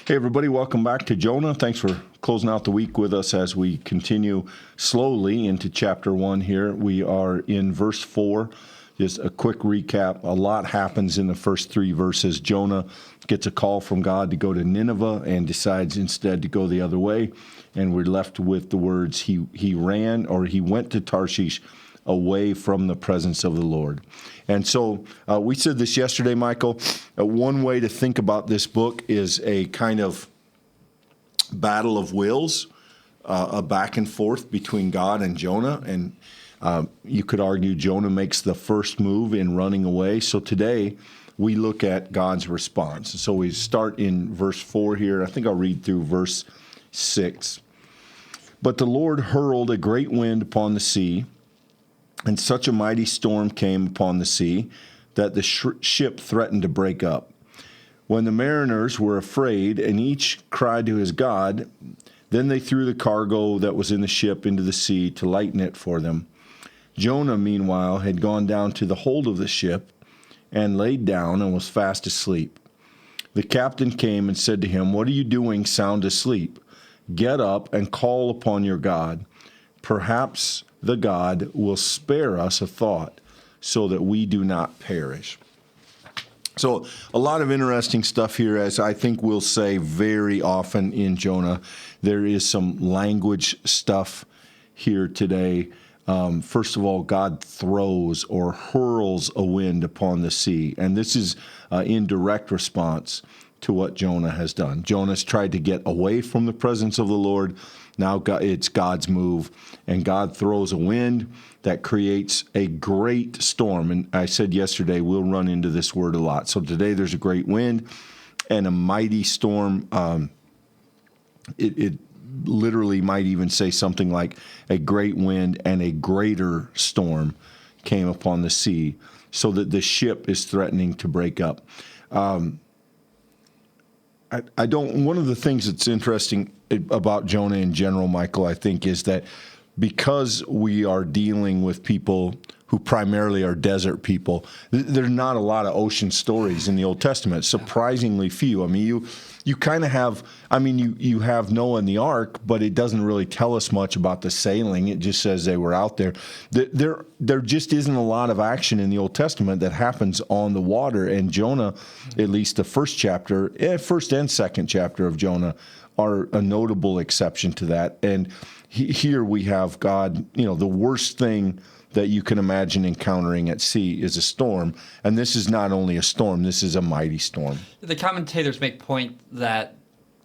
Hey, everybody, welcome back to Jonah. Thanks for closing out the week with us as we continue slowly into chapter 1 here. We are in verse 4. Just a quick recap. A lot happens in the first 3 verses. Jonah gets a call from God to go to Nineveh and decides instead to go the other way. And we're left with the words, he went to Tarshish away from the presence of the Lord. And so we said this yesterday, Michael. One way to think about this book is a kind of battle of wills, a back and forth between God and Jonah. And you could argue Jonah makes the first move in running away. So today we look at God's response. So we start in verse 4 here. I think I'll read through verse 6. But the Lord hurled a great wind upon the sea, and such a mighty storm came upon the sea that the ship threatened to break up. When the mariners were afraid, and each cried to his God, then they threw the cargo that was in the ship into the sea to lighten it for them. Jonah, meanwhile, had gone down to the hold of the ship and laid down and was fast asleep. The captain came and said to him, "What are you doing sound asleep? Get up and call upon your God. Perhaps the God will spare us a thought so that we do not perish." So a lot of interesting stuff here, as I think we'll say very often in Jonah. There is some language stuff here today. First of all, God throws or hurls a wind upon the sea. And this is in direct response to what Jonah has done. Jonah's tried to get away from the presence of the Lord. Now it's God's move, and God throws a wind that creates a great storm. And I said yesterday, we'll run into this word a lot. So today there's a great wind and a mighty storm. It literally might even say something like a great wind and a greater storm came upon the sea, so that the ship is threatening to break up. One of the things that's interesting about Jonah in general, Michael, I think, is that because we are dealing with people who primarily are desert people, there's not a lot of ocean stories in the Old Testament, surprisingly few. I mean, you kind of have, you have Noah and the ark, but it doesn't really tell us much about the sailing. It just says they were out there. There just isn't a lot of action in the Old Testament that happens on the water. And Jonah, at least the first and second chapter of Jonah, are a notable exception to that. And here we have God, the worst thing that you can imagine encountering at sea is a storm. And this is not only a storm, this is a mighty storm. The commentators make point that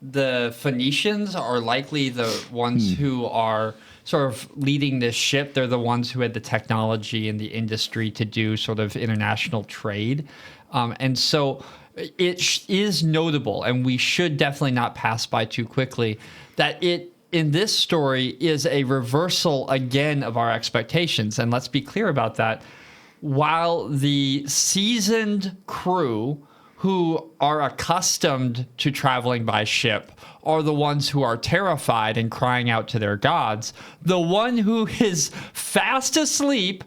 the Phoenicians are likely the ones who are sort of leading this ship. They're the ones who had the technology and the industry to do sort of international trade. And so it is notable, and we should definitely not pass by too quickly, that it in this story is a reversal again of our expectations. And let's be clear about that. While the seasoned crew who are accustomed to traveling by ship are the ones who are terrified and crying out to their gods, the one who is fast asleep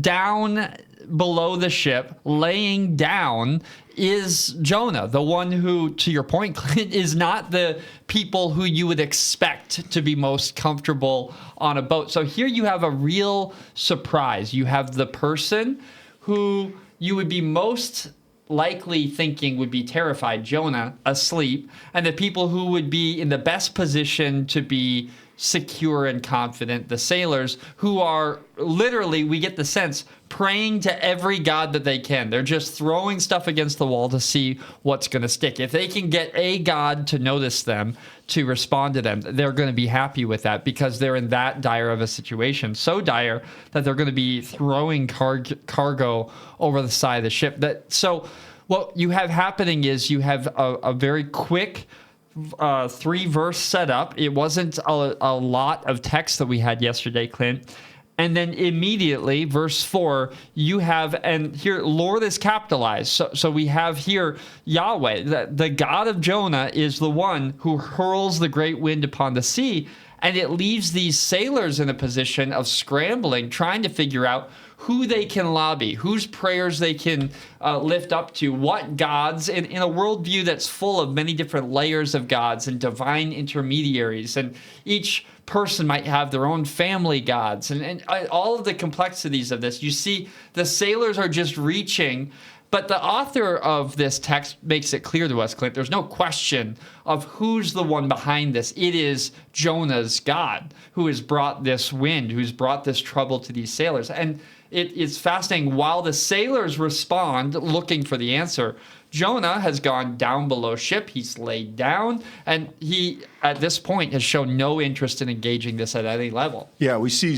down below the ship, laying down, is Jonah, the one who, to your point, Clint, is not the people who you would expect to be most comfortable on a boat. So here you have a real surprise. You have the person who you would be most likely thinking would be terrified, Jonah, asleep, and the people who would be in the best position to be secure and confident, the sailors, who are literally, we get the sense, praying to every god that they can. They're just throwing stuff against the wall to see what's going to stick. If they can get a god to notice them, to respond to them, they're going to be happy with that, because they're in that dire of a situation, so dire that they're going to be throwing cargo over the side of the ship. So what you have happening is you have a very quick 3-verse setup. It wasn't a lot of text that we had yesterday, Clint. And then immediately, verse 4, you have, and here, Lord is capitalized. So we have here Yahweh, the God of Jonah, is the one who hurls the great wind upon the sea. And it leaves these sailors in a position of scrambling, trying to figure out who they can lobby, whose prayers they can lift up to, what gods, in a worldview that's full of many different layers of gods and divine intermediaries. And each person might have their own family gods. And all of the complexities of this, you see the sailors are just reaching. But the author of this text makes it clear to us, Clint, there's no question of who's the one behind this. It is Jonah's God who has brought this wind, who's brought this trouble to these sailors. And it is fascinating. While the sailors respond looking for the answer, Jonah has gone down below ship. He's laid down, and he, at this point, has shown no interest in engaging this at any level. Yeah, we see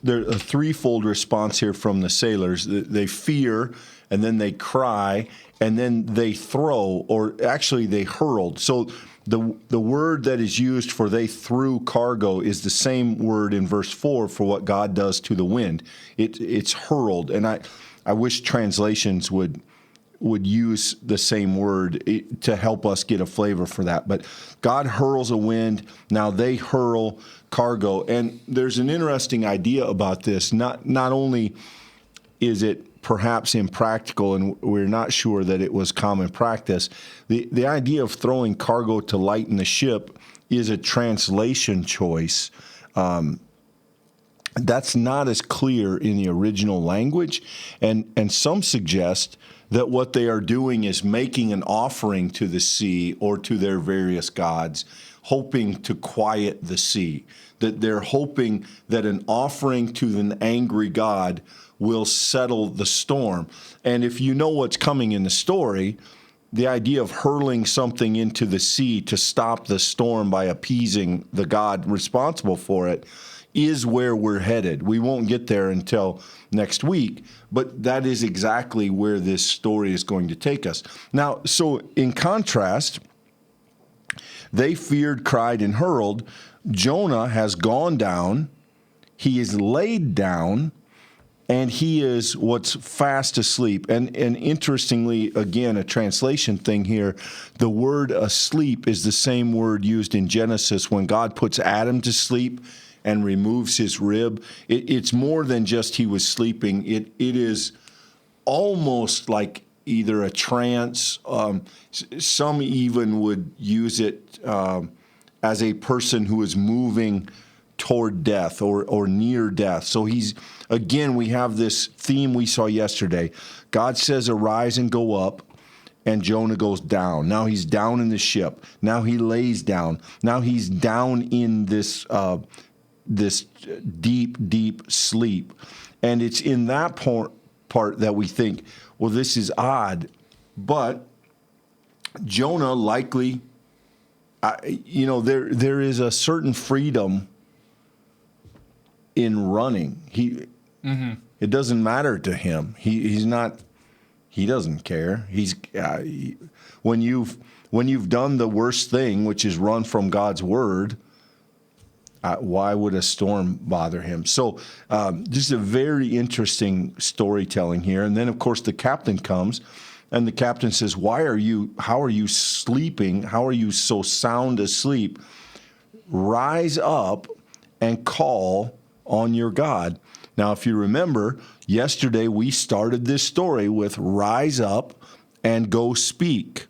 there's a threefold response here from the sailors. They fear, and then they cry, and then they throw, or actually they hurled. So the word that is used for they threw cargo is the same word in verse 4 for what God does to the wind. It's hurled, and I wish translations would use the same word to help us get a flavor for that. But God hurls a wind. Now they hurl cargo. And there's an interesting idea about this. Not only is it perhaps impractical, and we're not sure that it was common practice, the idea of throwing cargo to lighten the ship is a translation choice. That's not as clear in the original language. And some suggest that what they are doing is making an offering to the sea or to their various gods, hoping to quiet the sea. That they're hoping that an offering to an angry God will settle the storm. And if you know what's coming in the story, the idea of hurling something into the sea to stop the storm by appeasing the God responsible for it is where we're headed. We won't get there until next week, but that is exactly where this story is going to take us. Now, so in contrast, they feared, cried, and hurled. Jonah has gone down, he is laid down, and he is what's fast asleep. And interestingly, again, a translation thing here, the word asleep is the same word used in Genesis when God puts Adam to sleep and removes his rib. It's more than just he was sleeping. It is almost like either a trance. Some even would use it as a person who is moving toward death or near death. So again, we have this theme we saw yesterday. God says, arise and go up, and Jonah goes down. Now he's down in the ship. Now he lays down. Now he's down in this deep, deep sleep. And it's in that part that we think, well, this is odd. But Jonah likely, there is a certain freedom in running. It doesn't matter to him. He doesn't care. When you've done the worst thing, which is run from God's word, why would a storm bother him? So just a very interesting storytelling here. And then, of course, the captain comes, and the captain says, how are you sleeping? How are you so sound asleep? Rise up and call on your God. Now, if you remember, yesterday we started this story with rise up and go speak.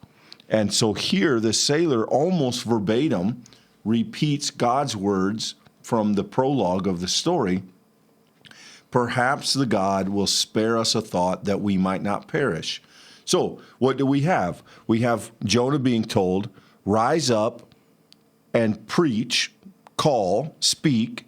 And so here the sailor almost verbatim repeats God's words from the prologue of the story. Perhaps the God will spare us a thought that we might not perish. So what do we have? We have Jonah being told, rise up and preach, call, speak,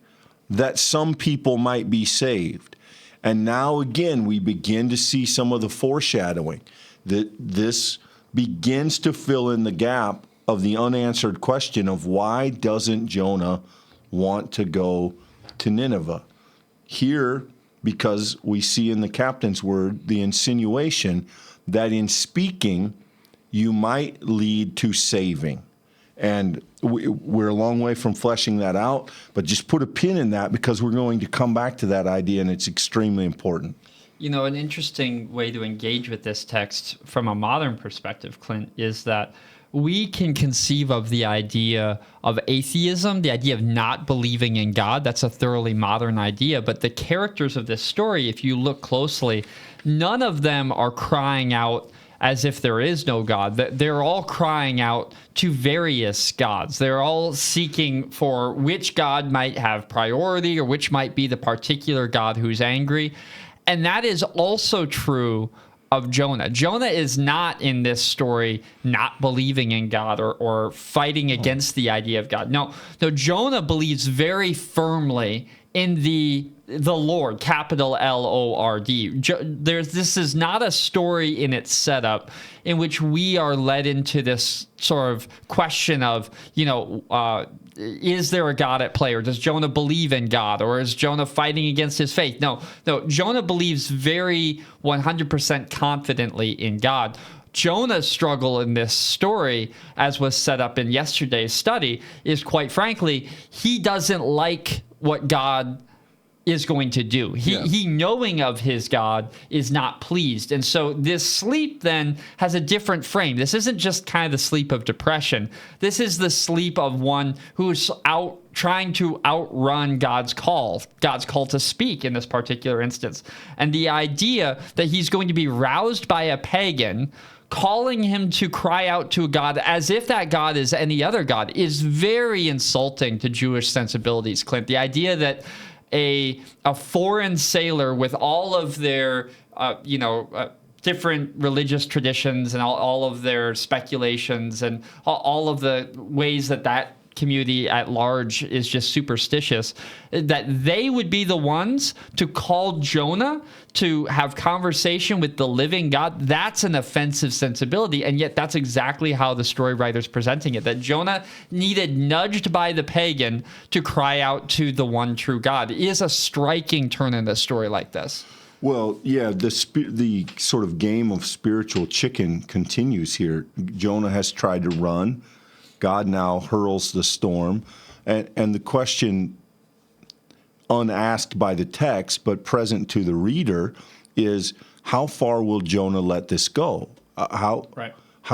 that some people might be saved. And now again, we begin to see some of the foreshadowing that this begins to fill in the gap of the unanswered question of why doesn't Jonah want to go to Nineveh? Here, because we see in the captain's word the insinuation that in speaking, you might lead to saving. And we're a long way from fleshing that out, but just put a pin in that because we're going to come back to that idea, and it's extremely important. An interesting way to engage with this text from a modern perspective, Clint, is that we can conceive of the idea of atheism, the idea of not believing in God. That's a thoroughly modern idea. But the characters of this story, if you look closely, none of them are crying out as if there is no God. They're all crying out to various gods. They're all seeking for which God might have priority or which might be the particular God who's angry. And that is also true of Jonah. Jonah is not in this story not believing in God or fighting against the idea of God. No, Jonah believes very firmly in the Lord, capital Lord. This is not a story in its setup in which we are led into this sort of question of, is there a God at play, or does Jonah believe in God, or is Jonah fighting against his faith? No, Jonah believes very 100% confidently in God. Jonah's struggle in this story, as was set up in yesterday's study, is quite frankly, he doesn't like what God is going to do. He knowing of his God is not pleased. And so this sleep then has a different frame. This isn't just kind of the sleep of depression. This is the sleep of one who's trying to outrun God's call to speak in this particular instance. And the idea that he's going to be roused by a pagan calling him to cry out to a God as if that God is any other God is very insulting to Jewish sensibilities, Clint. The idea that a foreign sailor with all of their, different religious traditions and all of their speculations and all of the ways that community at large is just superstitious, that they would be the ones to call Jonah to have conversation with the living God. That's an offensive sensibility, and yet that's exactly how the story writer's presenting it, that Jonah needed nudged by the pagan to cry out to the one true God. It is a striking turn in a story like this. Well, yeah, the sort of game of spiritual chicken continues here. Jonah has tried to run. God now hurls the storm. And the question unasked by the text, but present to the reader, is how far will Jonah let this go? How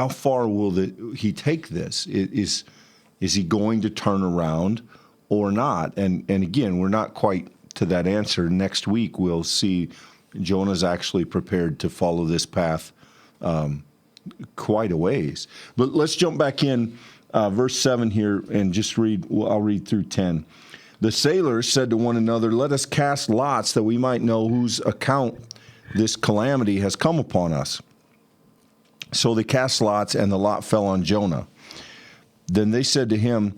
far will he take this? Is he going to turn around or not? And again, we're not quite to that answer. Next week, we'll see Jonah's actually prepared to follow this path quite a ways. But let's jump back in. Verse 7 here, and just I'll read through 10. The sailors said to one another, "Let us cast lots that we might know whose account this calamity has come upon us." So they cast lots, and the lot fell on Jonah. Then they said to him,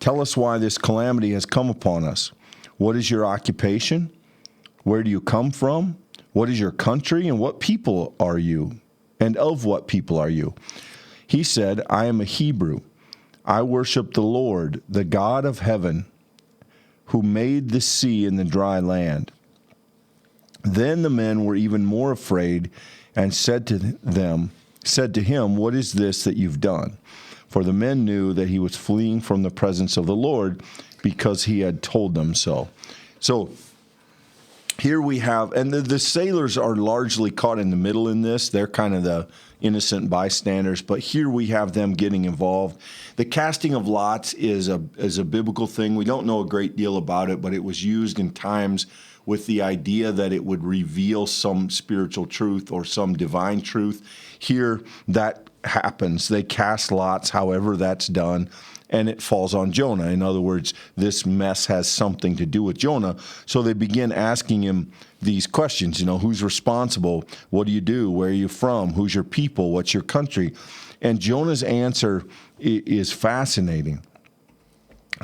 "Tell us why this calamity has come upon us. What is your occupation? Where do you come from? What is your country, and what people are you? And of what people are you?" He said, "I am a Hebrew. I worship the Lord, the God of heaven, who made the sea and the dry land." Then the men were even more afraid and said to him, "What is this that you've done?" For the men knew that he was fleeing from the presence of the Lord because he had told them so. So here we have, and the sailors are largely caught in the middle in this. They're kind of the innocent bystanders, but here we have them getting involved. The casting of lots is a biblical thing. We don't know a great deal about it, but it was used in times with the idea that it would reveal some spiritual truth or some divine truth. Here, that happens. They cast lots, however that's done, and it falls on Jonah. In other words, this mess has something to do with Jonah. So they begin asking him these questions, who's responsible? What do you do? Where are you from? Who's your people? What's your country? And Jonah's answer is fascinating.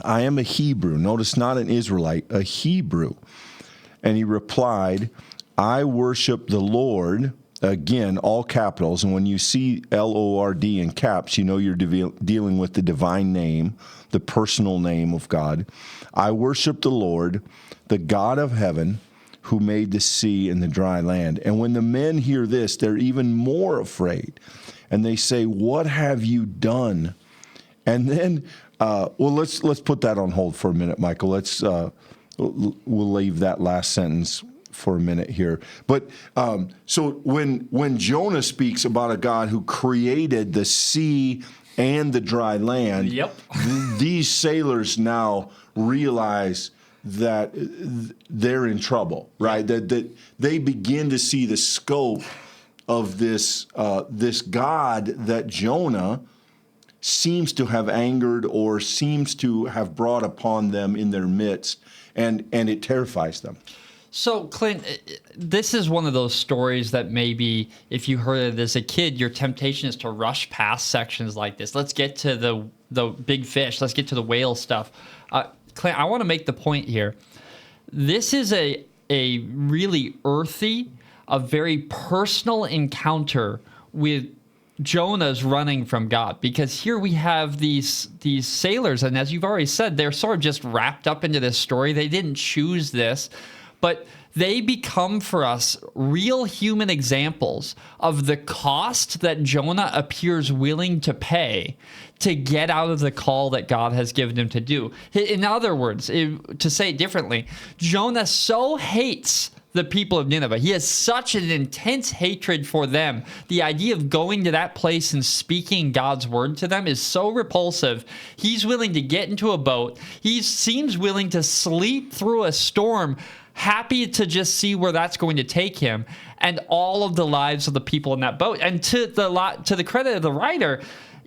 "I am a Hebrew." Notice, not an Israelite, a Hebrew. And he replied, "I worship the Lord." Again, all capitals. And when you see Lord in caps, you're dealing with the divine name, the personal name of God. "I worship the Lord, the God of heaven, who made the sea and the dry land." And when the men hear this, they're even more afraid. And they say, "What have you done?" And then, let's put that on hold for a minute, Michael. We'll leave that last sentence for a minute here. But so when Jonah speaks about a God who created the sea and the dry land, Yep. these sailors now realize that they're in trouble, right? That they begin to see the scope of this God that Jonah seems to have angered or seems to have brought upon them in their midst, and it terrifies them. So, Clint, this is one of those stories that maybe if you heard it as a kid, your temptation is to rush past sections like this. Let's get to the big fish. Let's get to the whale stuff. Clint, I want to make the point here. This is a really earthy, a very personal encounter with Jonah's running from God, because here we have these sailors, and as you've already said, they're sort of just wrapped up into this story. They didn't choose this, but they become for us real human examples of the cost that Jonah appears willing to pay to get out of the call that God has given him to do. In other words, to say it differently, Jonah so hates the people of Nineveh. He has such an intense hatred for them. The idea of going to that place and speaking God's word to them is so repulsive. He's willing to get into a boat. He seems willing to sleep through a storm, happy to just see where that's going to take him and all of the lives of the people in that boat. And to the credit of the writer,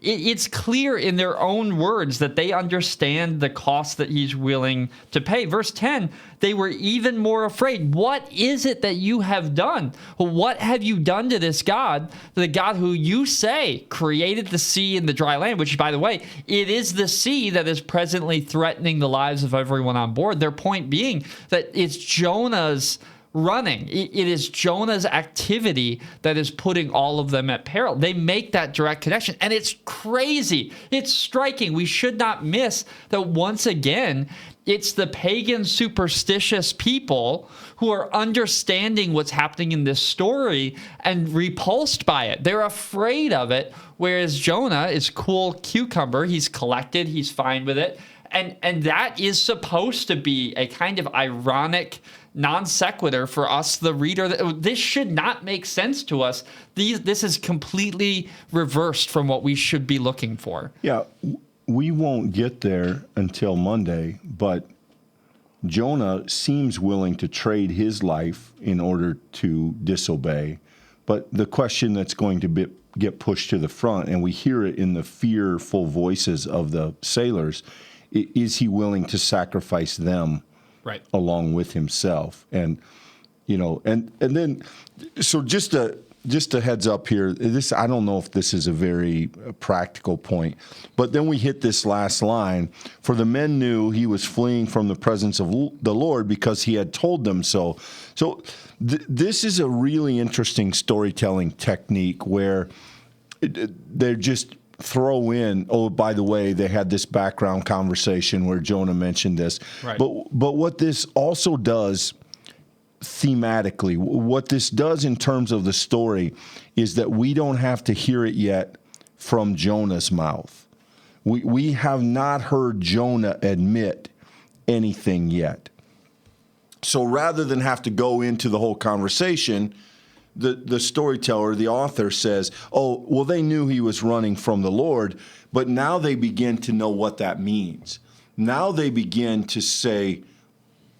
it's clear in their own words that they understand the cost that he's willing to pay. Verse 10, they were even more afraid. What is it that you have done? What have you done to this God, the God who you say created the sea and the dry land, which, by the way, it is the sea that is presently threatening the lives of everyone on board. Their point being that it's Jonah's running. It is Jonah's activity that is putting all of them at peril. They make that direct connection, and it's crazy. It's striking. We should not miss that once again, it's the pagan, superstitious people who are understanding what's happening in this story and repulsed by it. They're afraid of it, whereas Jonah is cool cucumber. He's collected. He's fine with it. And that is supposed to be a kind of ironic non sequitur for us, the reader. This should not make sense to us. This is completely reversed from what we should be looking for. Yeah, we won't get there until Monday, but Jonah seems willing to trade his life in order to disobey. But the question that's going to get pushed to the front, and we hear it in the fearful voices of the sailors, is he willing to sacrifice them right along with himself? And and then, so just a heads up here, this, I don't know if this is a very practical point, but then we hit this last line: for the men knew he was fleeing from the presence of the Lord because he had told them so. So this is a really interesting storytelling technique where they're just throw in, oh, by the way, they had this background conversation where Jonah mentioned this. Right. But what this also does thematically, what this does in terms of the story, is that we don't have to hear it yet from Jonah's mouth. We have not heard Jonah admit anything yet. So rather than have to go into the whole conversation, the storyteller, the author says, oh, well, they knew he was running from the Lord, but now they begin to know what that means. Now they begin to say,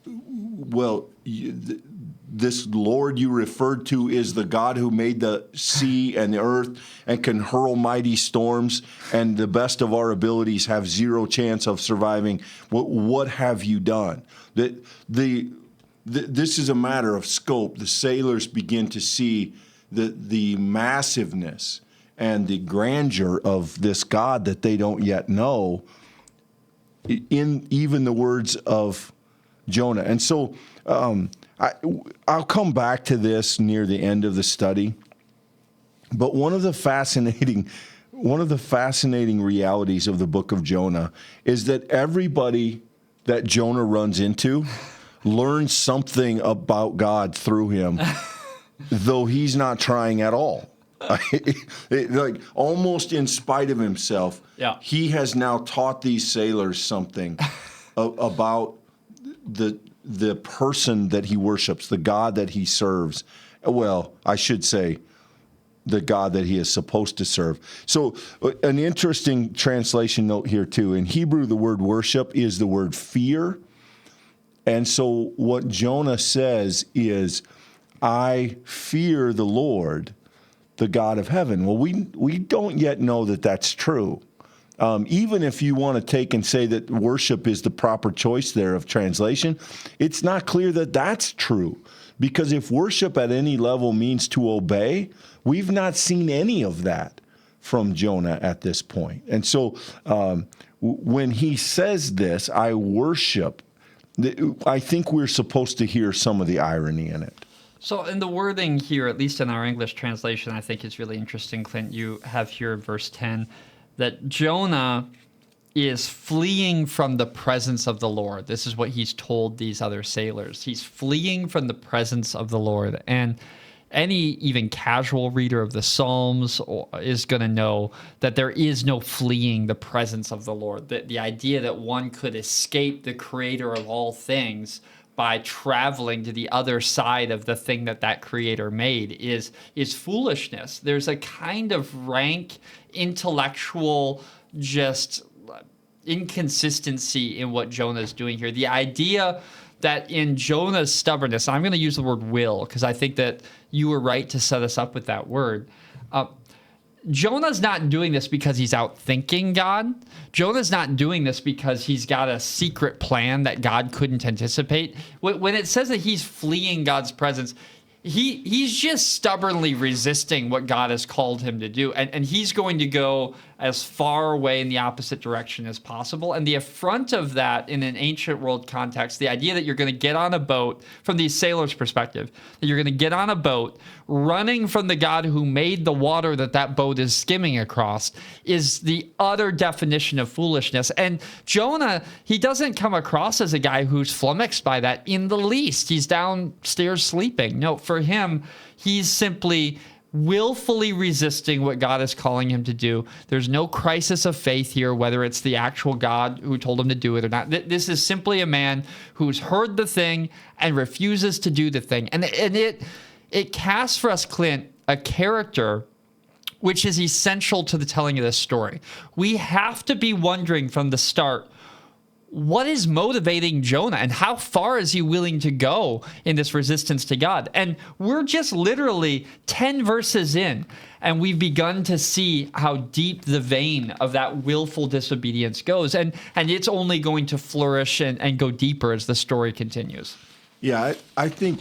well, this Lord you referred to is the God who made the sea and the earth and can hurl mighty storms, and the best of our abilities have zero chance of surviving. What have you done? This is a matter of scope. The sailors begin to see the massiveness and the grandeur of this God that they don't yet know in even the words of Jonah. And so I'll come back to this near the end of the study. But one of the fascinating realities of the book of Jonah is that everybody that Jonah runs into learns something about God through him, though he's not trying at all. Like almost in spite of himself, he has now taught these sailors something about the person that he worships, the God that he serves. Well, I should say, the God that he is supposed to serve. So an interesting translation note here too. In Hebrew, the word worship is the word fear. And so what Jonah says is, I fear the Lord, the God of heaven. Well, we don't yet know that that's true. Even if you want to take and say that worship is the proper choice there of translation, it's not clear that that's true. Because if worship at any level means to obey, we've not seen any of that from Jonah at this point. And so when he says this, I worship, I think we're supposed to hear some of the irony in it. So in the wording here, at least in our English translation, I think is really interesting, Clint. You have here in verse 10 that Jonah is fleeing from the presence of the Lord. This is what he's told these other sailors. He's fleeing from the presence of the Lord. And any even casual reader of the Psalms is going to know that there is no fleeing the presence of the Lord. The idea that one could escape the creator of all things by traveling to the other side of the thing that creator made is foolishness. There's a kind of rank intellectual just inconsistency in what Jonah's doing here. The idea that in Jonah's stubbornness, I'm going to use the word will because I think that you were right to set us up with that word. Jonah's not doing this because he's out thinking God. Jonah's not doing this because he's got a secret plan that God couldn't anticipate. When it says that he's fleeing God's presence, he's just stubbornly resisting what God has called him to do. And he's going to go as far away in the opposite direction as possible. And the affront of that in an ancient world context, the idea that you're going to get on a boat, from these sailors' perspective, that you're going to get on a boat running from the God who made the water that boat is skimming across, is the utter definition of foolishness. And Jonah, he doesn't come across as a guy who's flummoxed by that in the least. He's downstairs sleeping. No, for him, he's simply willfully resisting what God is calling him to do. There's no crisis of faith here, whether it's the actual God who told him to do it or not. This is simply a man who's heard the thing and refuses to do the thing. And it casts for us, Clint, a character which is essential to the telling of this story. We have to be wondering from the start, what is motivating Jonah and how far is he willing to go in this resistance to God? And we're just literally 10 verses in, and we've begun to see how deep the vein of that willful disobedience goes. And it's only going to flourish and go deeper as the story continues. Yeah, I think,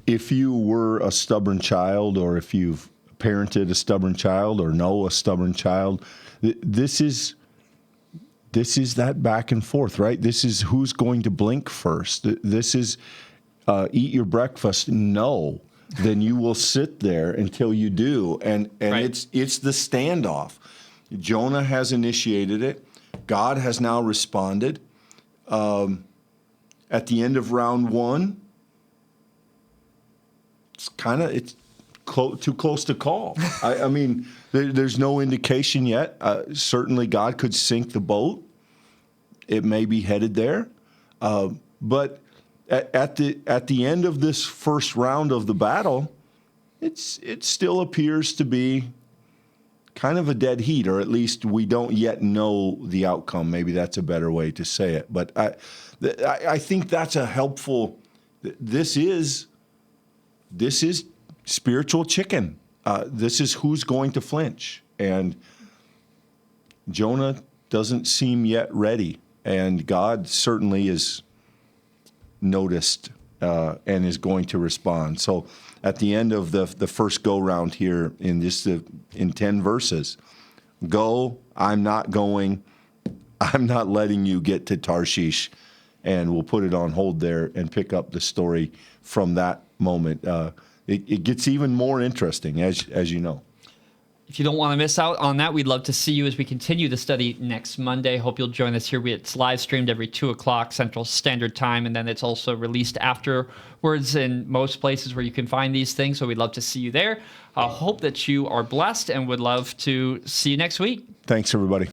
if you were a stubborn child, or if you've parented a stubborn child or know a stubborn child, this is that back and forth, right? This is who's going to blink first. This is eat your breakfast. No, then you will sit there until you do. And right. It's the standoff. Jonah has initiated it. God has now responded. At the end of round one, it's too close to call. I mean, there's no indication yet. Certainly God could sink the boat. It may be headed there. But at the end of this first round of the battle, it still appears to be kind of a dead heat, or at least we don't yet know the outcome. Maybe that's a better way to say it. But I think that's a helpful. This is spiritual chicken. This is who's going to flinch. And Jonah doesn't seem yet ready. And God certainly is noticed and is going to respond. So at the end of the first go-round here in 10 verses, go, I'm not going, I'm not letting you get to Tarshish. And we'll put it on hold there and pick up the story from that moment. It gets even more interesting, as you know. If you don't want to miss out on that, we'd love to see you as we continue the study next Monday. Hope you'll join us here. It's live streamed every 2 o'clock Central Standard Time, and then it's also released afterwards in most places where you can find these things. So we'd love to see you there. I hope that you are blessed and would love to see you next week. Thanks, everybody.